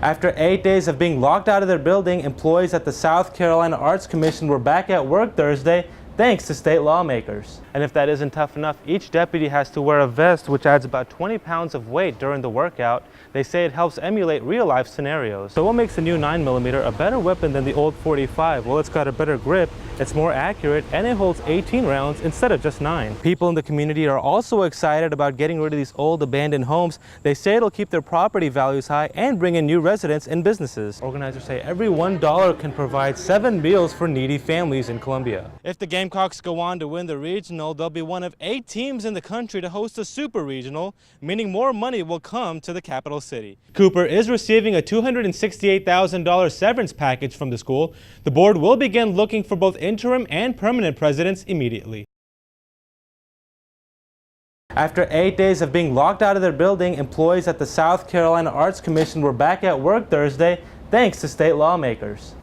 After 8 days of being locked out of their building, employees at the South Carolina Arts Commission were back at work Thursday, thanks to state lawmakers. And if that isn't tough enough, each deputy has to wear a vest which adds about 20 pounds of weight during the workout. They say it helps emulate real-life scenarios. So what makes the new 9mm a better weapon than the old .45? Well, it's got a better grip, it's more accurate, and it holds 18 rounds instead of just 9. People in the community are also excited about getting rid of these old abandoned homes. They say it'll keep their property values high and bring in new residents and businesses. Organizers say every $1 can provide 7 meals for needy families in Columbia. If the Gamecocks go on to win the regional, they'll be one of 8 teams in the country to host a super regional, meaning more money will come to the capital city. Cooper is receiving a $268,000 severance package from the school. The board will begin looking for both interim and permanent presidents immediately. After 8 days of being locked out of their building, employees at the South Carolina Arts Commission were back at work Thursday, thanks to state lawmakers.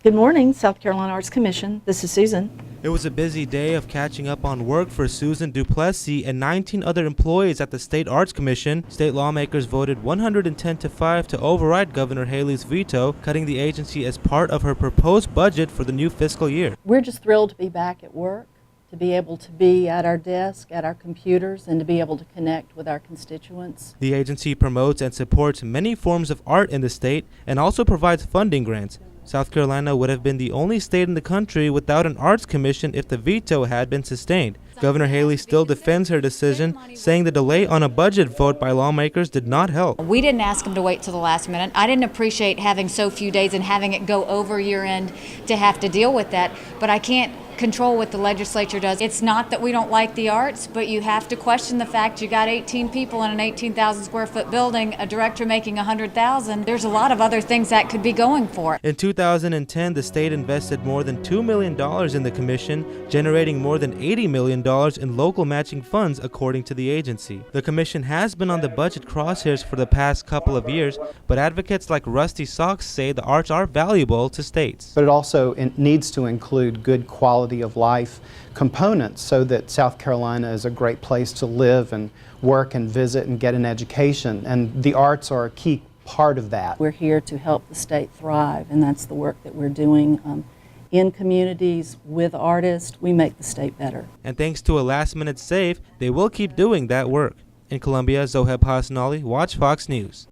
Good morning, South Carolina Arts Commission. This is Susan. It was a busy day of catching up on work for Susan Duplessis and 19 other employees at the State Arts Commission. State lawmakers voted 110-5 to override Governor Haley's veto, cutting the agency as part of her proposed budget for the new fiscal year. We're just thrilled to be back at work, to be able to be at our desk, at our computers, and to be able to connect with our constituents. The agency promotes and supports many forms of art in the state and also provides funding grants. South Carolina would have been the only state in the country without an arts commission if the veto had been sustained. Governor Haley still defends her decision, saying the delay on a budget vote by lawmakers did not help. We didn't ask them to wait till the last minute. I didn't appreciate having so few days and having it go over year end to have to deal with that, but I can't control what the legislature does. It's not that we don't like the arts, but you have to question the fact you got 18 people in an 18,000 square foot building, a director making $100,000. There's a lot of other things that could be going for. In 2010, the state invested more than $2 million in the commission, generating more than $80 million in local matching funds, according to the agency. The commission has been on the budget crosshairs for the past couple of years, but advocates like Rusty Socks say the arts are valuable to states. But it also needs to include good quality of life components so that South Carolina is a great place to live and work and visit and get an education, and the arts are a key part of that. We're here to help the state thrive, and that's the work that we're doing in communities with artists. We make the state better. And thanks to a last-minute save, they will keep doing that work. In Columbia, Zoheb Hassanali, WACH Fox News.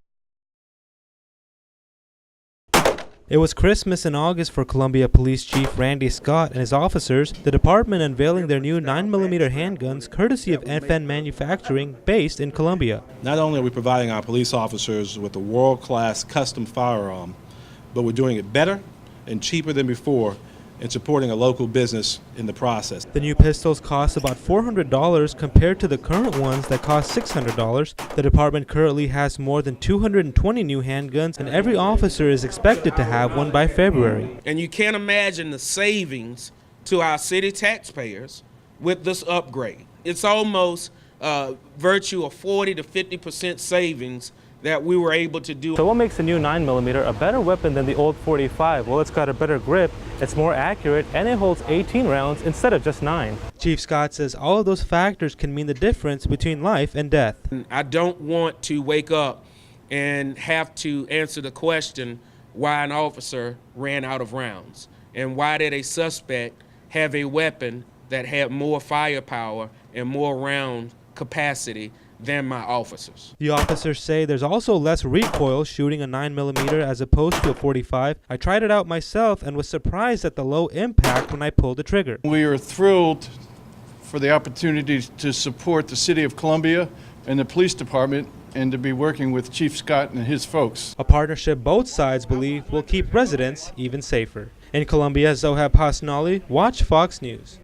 It was Christmas in August for Columbia Police Chief Randy Scott and his officers, the department unveiling their new 9mm handguns courtesy of FN Manufacturing based in Columbia. Not only are we providing our police officers with a world-class custom firearm, but we're doing it better and cheaper than before and supporting a local business in the process. The new pistols cost about $400 compared to the current ones that cost $600. The department currently has more than 220 new handguns, and every officer is expected to have one by February. And you can't imagine the savings to our city taxpayers with this upgrade. It's almost virtue of 40 to 50% savings that we were able to do. So what makes the new 9mm a better weapon than the old .45? Well, it's got a better grip, it's more accurate, and it holds 18 rounds instead of just 9. Chief Scott says all of those factors can mean the difference between life and death. I don't want to wake up and have to answer the question why an officer ran out of rounds and why did a suspect have a weapon that had more firepower and more round capacity than my officers. The officers say there's also less recoil shooting a 9mm as opposed to a .45. I tried it out myself and was surprised at the low impact when I pulled the trigger. We are thrilled for the opportunity to support the City of Columbia and the police department and to be working with Chief Scott and his folks. A partnership both sides believe will keep residents even safer. In Columbia, Zoheb Hassanali, WACH Fox News.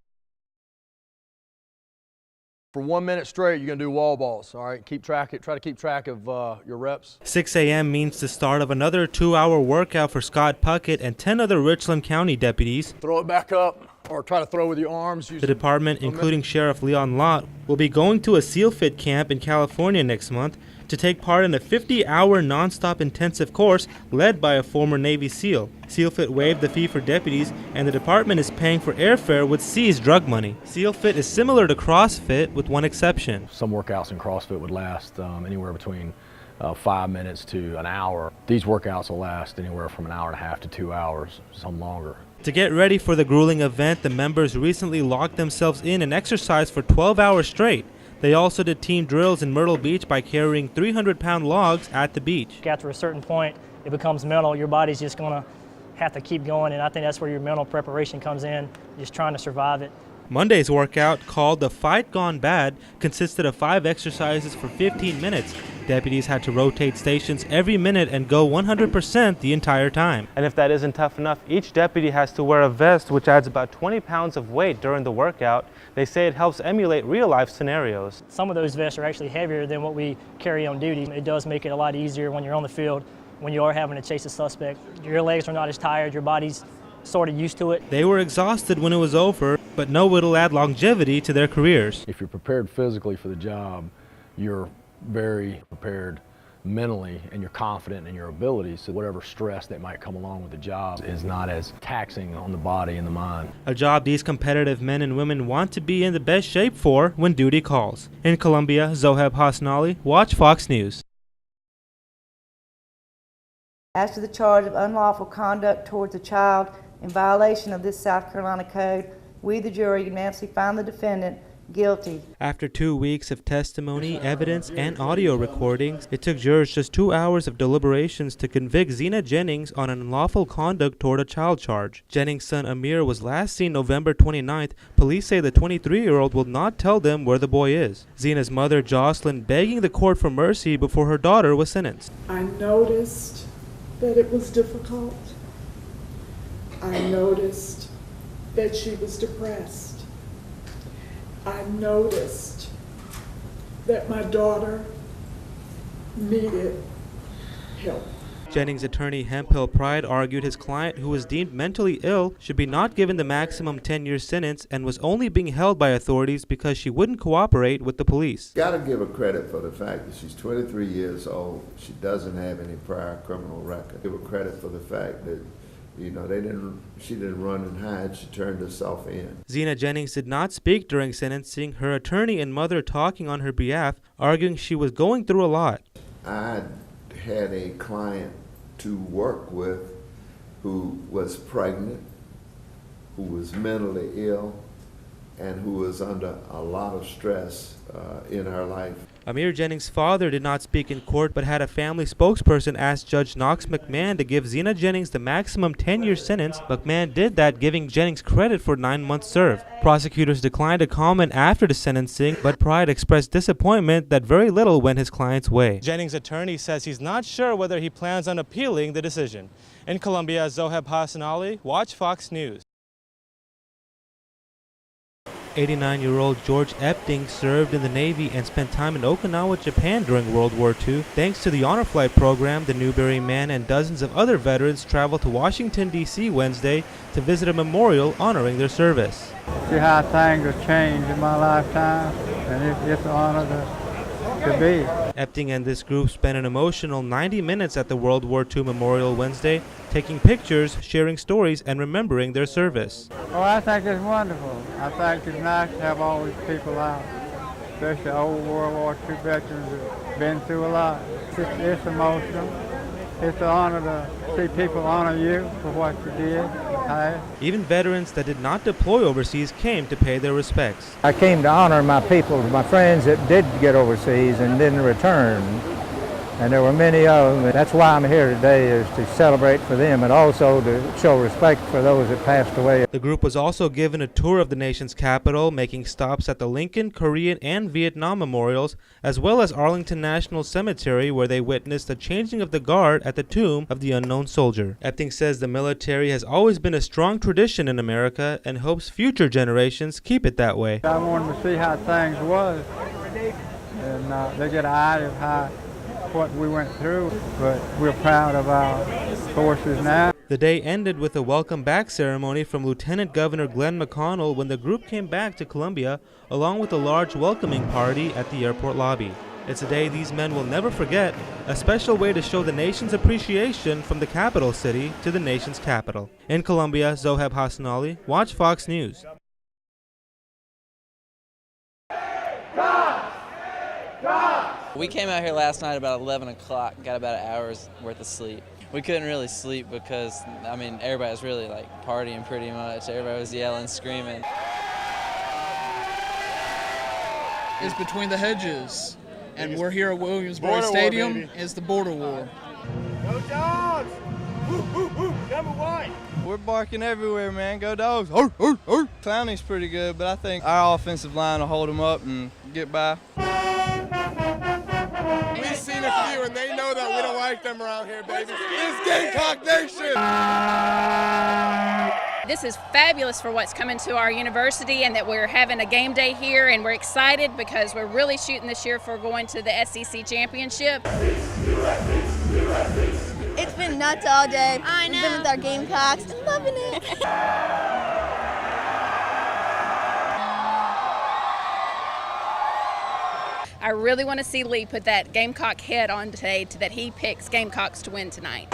For 1 minute straight, you're going to do wall balls, all right? Try to keep track of your reps. 6 a.m. means the start of another 2-hour workout for Scott Puckett and 10 other Richland County deputies. Throw it back up or try to throw with your arms. The department, including Sheriff Leon Lott, will be going to a SEAL Fit camp in California next month to take part in a 50-hour nonstop intensive course led by a former Navy SEAL. SEAL Fit waived the fee for deputies, and the department is paying for airfare with seized drug money. SEAL Fit is similar to CrossFit with one exception. Some workouts in CrossFit would last anywhere between 5 minutes to an hour. These workouts will last anywhere from an hour and a half to 2 hours, some longer. To get ready for the grueling event, the members recently locked themselves in and exercised for 12 hours straight. They also did team drills in Myrtle Beach by carrying 300-pound logs at the beach. After a certain point, it becomes mental. Your body's just going to have to keep going, and I think that's where your mental preparation comes in, just trying to survive it. Monday's workout, called the Fight Gone Bad, consisted of 5 exercises for 15 minutes. Deputies had to rotate stations every minute and go 100% the entire time. And if that isn't tough enough, each deputy has to wear a vest which adds about 20 pounds of weight during the workout. They say it helps emulate real-life scenarios. Some of those vests are actually heavier than what we carry on duty. It does make it a lot easier when you're on the field, when you are having to chase a suspect. Your legs are not as tired, your body's sort of used to it. They were exhausted when it was over, but know it'll add longevity to their careers. If you're prepared physically for the job, you're very prepared mentally and you're confident in your abilities, so whatever stress that might come along with the job is not as taxing on the body and the mind. A job these competitive men and women want to be in the best shape for when duty calls. In Columbia, Zoheb Hassanali, Watch Fox News. As to the charge of unlawful conduct towards a child in violation of this South Carolina code, we, the jury, unanimously find the defendant guilty. After 2 weeks of testimony, evidence, and audio recordings, it took jurors just 2 hours of deliberations to convict Zena Jennings on an unlawful conduct toward a child charge. Jennings' son Amir was last seen November 29th. Police say the 23-year-old will not tell them where the boy is. Zena's mother, Jocelyn, begging the court for mercy before her daughter was sentenced. I noticed that it was difficult. I noticed that she was depressed. I noticed that my daughter needed help. Jennings' attorney Hemphill Pride argued his client, who was deemed mentally ill, should be not given the maximum 10-year sentence and was only being held by authorities because she wouldn't cooperate with the police. Got to give her credit for the fact that she's 23 years old. She doesn't have any prior criminal record. Give her credit for the fact that, you know, she didn't run and hide. She turned herself in. Zena Jennings did not speak during sentencing, her attorney and mother talking on her behalf, arguing she was going through a lot. I had a client to work with who was pregnant, who was mentally ill, and who was under a lot of stress in her life. Amir Jennings' father did not speak in court, but had a family spokesperson ask Judge Knox McMahon to give Zena Jennings the maximum 10-year sentence. McMahon did that, giving Jennings credit for 9 months served. Prosecutors declined to comment after the sentencing, but Pride expressed disappointment that very little went his client's way. Jennings' attorney says he's not sure whether he plans on appealing the decision. In Columbia, Zoheb Hassanali, Watch Fox News. 89-year-old George Epting served in the Navy and spent time in Okinawa, Japan during World War II. Thanks to the Honor Flight program, the Newberry man and dozens of other veterans traveled to Washington, D.C. Wednesday to visit a memorial honoring their service. See how things have changed in my lifetime, and it's an honor to be. Epting and this group spent an emotional 90 minutes at the World War II Memorial Wednesday, taking pictures, sharing stories, and remembering their service. Oh, I think it's wonderful. I think it's nice to have all these people out, especially old World War II veterans that been through a lot. It's emotional. It's an honor to see people honor you for what you did. Even veterans that did not deploy overseas came to pay their respects. I came to honor my people, my friends that did get overseas and didn't return. And there were many of them. That's why I'm here today, is to celebrate for them and also to show respect for those that passed away. The group was also given a tour of the nation's capital, making stops at the Lincoln, Korean, and Vietnam memorials, as well as Arlington National Cemetery, where they witnessed the changing of the guard at the tomb of the unknown soldier. Epting says the military has always been a strong tradition in America and hopes future generations keep it that way. I wanted to see how things was, and they get an idea of what we went through, but we're proud of our forces now. The day ended with a welcome back ceremony from Lieutenant Governor Glenn McConnell when the group came back to Columbia, along with a large welcoming party at the airport lobby. It's a day these men will never forget, a special way to show the nation's appreciation from the capital city to the nation's capital. In Columbia, Zoheb Hassanali, Watch Fox News. God! God! We came out here last night about 11 o'clock, got about an hour's worth of sleep. We couldn't really sleep because, I mean, everybody was really like partying pretty much. Everybody was yelling, screaming. It's between the hedges, and we're here at Williamsburg Stadium. It's the border war. Go Dogs! Woo, woo, woo. Number 1. We're barking everywhere, man. Go Dogs. Clowney's pretty good, but I think our offensive line will hold them up and get by. We've seen a few, and they know that we don't like them around here, baby. It's Gamecock Nation! This is fabulous for what's coming to our university, and that we're having a game day here, and we're excited because we're really shooting this year for going to the SEC championship. It's been nuts all day. I know. We've been with our Gamecocks. I'm loving it. I really want to see Lee put that Gamecock head on today that he picks Gamecocks to win tonight.